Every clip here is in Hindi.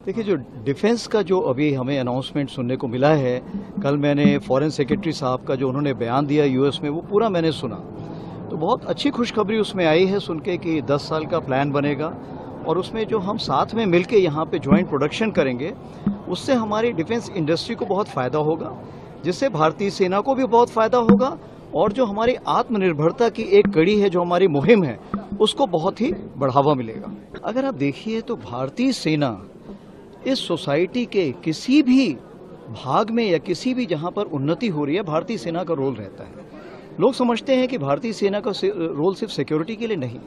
देखिए, जो डिफेंस का जो अभी हमें अनाउंसमेंट सुनने को मिला है, कल मैंने फॉरेन सेक्रेटरी साहब का जो उन्होंने बयान दिया यूएस में, वो पूरा मैंने सुना। तो बहुत अच्छी खुशखबरी उसमें आई है सुन के कि 10 साल का प्लान बनेगा और उसमें जो हम साथ में मिलके यहाँ पे ज्वाइंट प्रोडक्शन करेंगे, उससे हमारी डिफेंस इंडस्ट्री को बहुत फ़ायदा होगा, जिससे भारतीय सेना को भी बहुत फ़ायदा होगा और जो हमारी आत्मनिर्भरता की एक कड़ी है, जो हमारी मुहिम है, उसको बहुत ही बढ़ावा मिलेगा। अगर आप देखिए तो भारतीय सेना इस सोसाइटी के किसी भी भाग में या किसी भी जहां पर उन्नति हो रही है, भारतीय सेना का रोल रहता है। लोग समझते हैं कि भारतीय सेना का रोल सिर्फ सिक्योरिटी के लिए नहीं,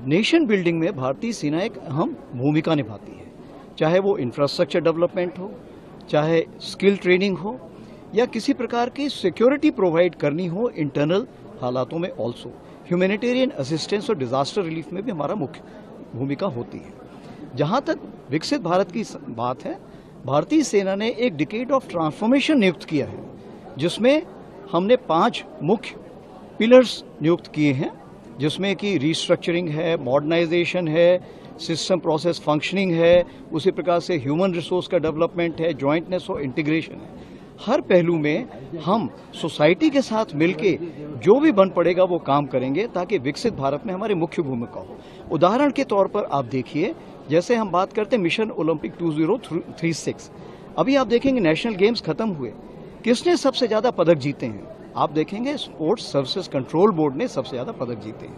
नेशन बिल्डिंग में भारतीय सेना एक अहम भूमिका निभाती है, चाहे वो इंफ्रास्ट्रक्चर डेवलपमेंट हो, चाहे स्किल ट्रेनिंग हो, या किसी प्रकार की सिक्योरिटी प्रोवाइड करनी हो इंटरनल हालातों में। ऑल्सो ह्यूमैनिटेरियन असिस्टेंस और डिजास्टर रिलीफ में भी हमारा मुख्य भूमिका होती है। जहां तक विकसित भारत की बात है, भारतीय सेना ने एक डिकेड ऑफ ट्रांसफॉर्मेशन नियुक्त किया है, जिसमें हमने 5 मुख्य पिलर्स नियुक्त किए हैं, जिसमें कि रिस्ट्रक्चरिंग है, मॉडर्नाइजेशन है, सिस्टम प्रोसेस फंक्शनिंग है, उसी प्रकार से ह्यूमन रिसोर्स का डेवलपमेंट है, जॉइंटनेस और इंटीग्रेशन है। हर पहलू में हम सोसाइटी के साथ मिलके जो भी बन पड़ेगा वो काम करेंगे, ताकि विकसित भारत में हमारी मुख्य भूमिका हो। उदाहरण के तौर पर आप देखिए, जैसे हम बात करते हैं मिशन ओलंपिक 2036, अभी आप देखेंगे नेशनल गेम्स खत्म हुए, किसने सबसे ज्यादा पदक जीते हैं? आप देखेंगे स्पोर्ट्स सर्विसेज कंट्रोल बोर्ड ने सबसे ज्यादा पदक जीते हैं।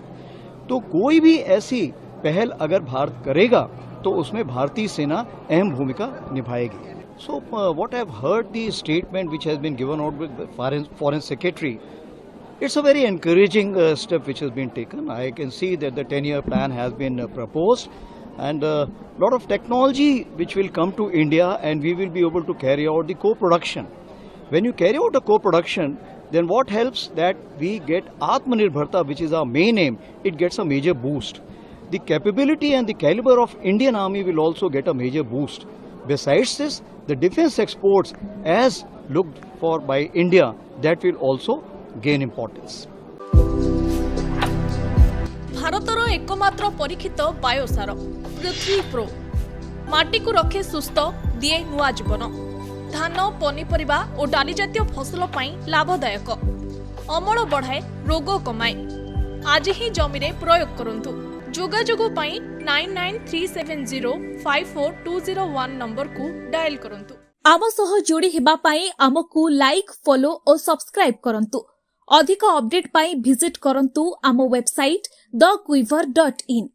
तो कोई भी ऐसी पहल अगर भारत करेगा तो उसमें भारतीय सेना अहम भूमिका निभाएगी। So what I've heard, the statement which has been given out with the foreign secretary, it's a very encouraging step which has been taken. I can see that the 10-year plan has been proposed, and a lot of technology which will come to India, and we will be able to carry out the co-production. When you carry out a co-production, then what helps that we get Atmanirbharta, which is our main aim, it gets a major boost. The capability and the caliber of Indian Army will also get a major boost. Besides this, the defense exports as looked for by India, that will also gain importance. भारतर एकमात्र परीक्षित बायोसार पृथ्वी प्रो माटी को रखे सुस्थ दिए नुआ जीवन। धान, पनीपरिबा और डाली जातीय फसल पाई लाभदायक, अमल बढ़ाए, रोग कमाए। आज ही जमी रे प्रयोग करंतु। जोगाजोग पाई 9937054201 नंबर को डायल करंतु। आम सह जोड़ी हेबा पाई आमकु लाइक, फॉलो और सब्सक्राइब करंतु। अधिक अपडेट पाई विजिट करंतु आम वेबसाइट thequiver.in।